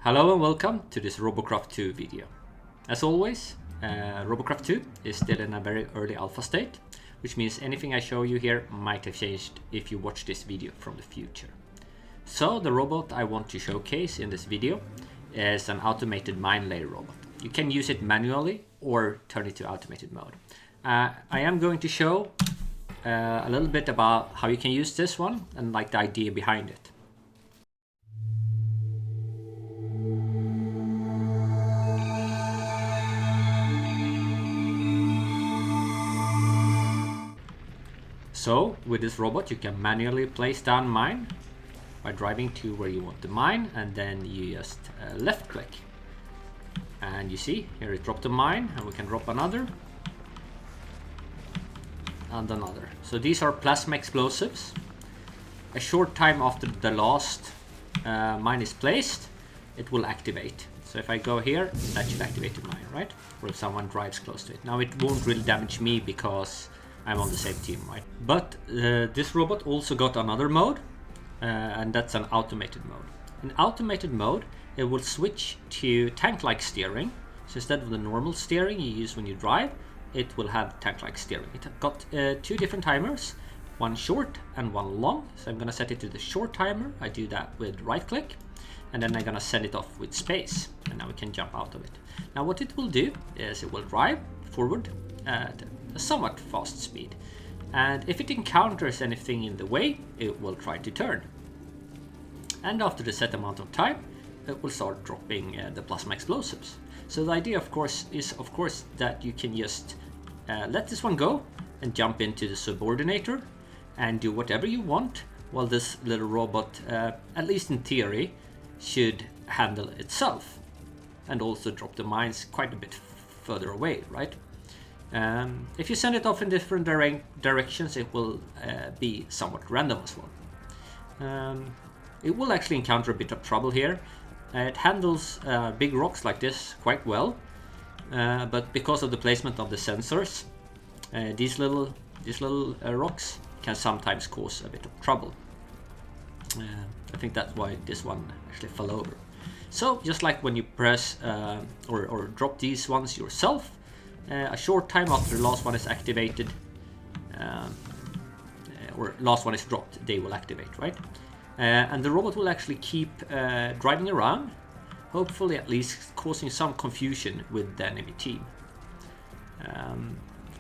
Hello and welcome to this Robocraft 2 video. As always, Robocraft 2 is still in a very early alpha state, which means anything I show you here might have changed if you watch this video from the future. So the robot I want to showcase in this video is an automated mine layer robot. You can use it manually or turn it to automated mode. I am going to show a little bit about how you can use this one and like the idea behind it. So with this robot you can manually place down mine by driving to where you want to mine, and then you just left click. And you see here it dropped a mine, and we can drop another and another. So these are plasma explosives. A short time after the last mine is placed, it will activate. So if I go here, that should activate the mine, right? Or if someone drives close to it. Now it won't really damage me because I'm on the same team, right? But this robot also got another mode, and that's an automated mode. In automated mode, it will switch to tank-like steering. So instead of the normal steering you use when you drive, it will have tank-like steering. It got two different timers, one short and one long. So I'm gonna set it to the short timer. I do that with right-click, and then I'm gonna send it off with space, and now we can jump out of it. Now what it will do is it will drive forward at a somewhat fast speed, and if it encounters anything in the way, it will try to turn. And after the set amount of time, it will start dropping the plasma explosives. So the idea, of course, is that you can just let this one go and jump into the subordinator and do whatever you want, while this little robot, at least in theory, should handle itself and also drop the mines quite a bit further away, right? If you send it off in different directions, it will be somewhat random as well. It will actually encounter a bit of trouble here. It handles big rocks like this quite well, but because of the placement of the sensors, these little rocks can sometimes cause a bit of trouble. I think that's why this one actually fell over. So just like when you press or drop these ones yourself, a short time after the last one is activated, or last one is dropped, they will activate, right? And the robot will actually keep driving around, hopefully at least causing some confusion with the enemy team.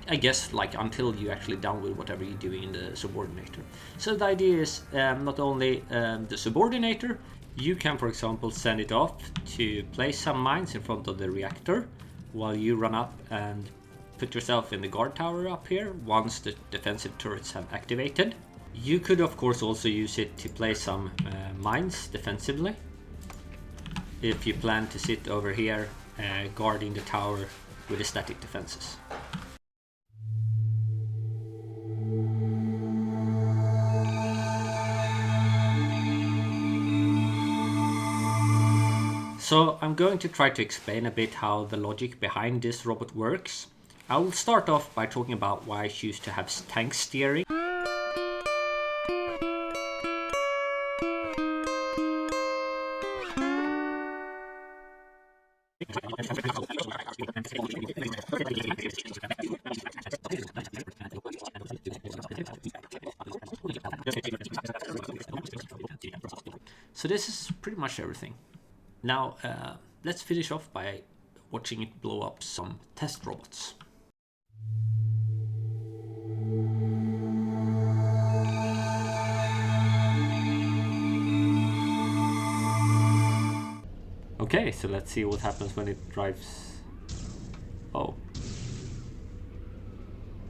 I guess like until you actually done with whatever you're doing in the subordinator. So the idea is not only the subordinator, you can for example send it off to place some mines in front of the reactor, while you run up and put yourself in the guard tower up here once the defensive turrets have activated. You could of course also use it to place some mines defensively if you plan to sit over here guarding the tower with the static defenses. So I'm going to try to explain a bit how the logic behind this robot works. I will start off by talking about why I choose to have tank steering. So this is pretty much everything. Now, let's finish off by watching it blow up some test robots. Okay, so let's see what happens when it drives. Oh.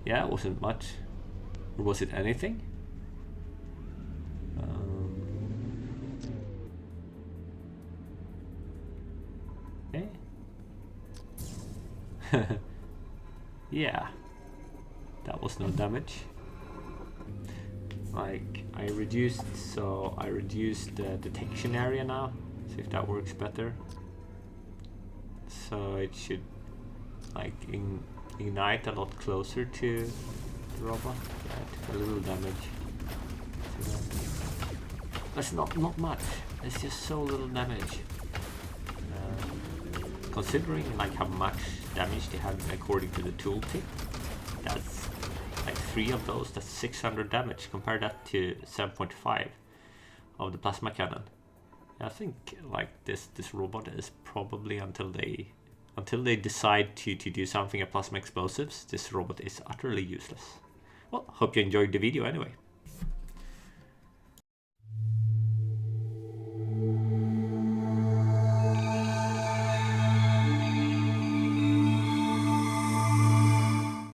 Yeah, it wasn't much. Or was it anything? Yeah, that was no damage. Like I reduced the detection area now. See if that works better. So it should like ignite a lot closer to the robot. Yeah, it took a little damage. That's not much. It's just so little damage. considering like how much damage they have according to the tooltip, that's like 3 of those, that's 600 damage. Compare that to 7.5 of the plasma cannon. I think like this robot is probably, until they decide to do something at plasma explosives, this robot is utterly useless. Well, hope you enjoyed the video anyway.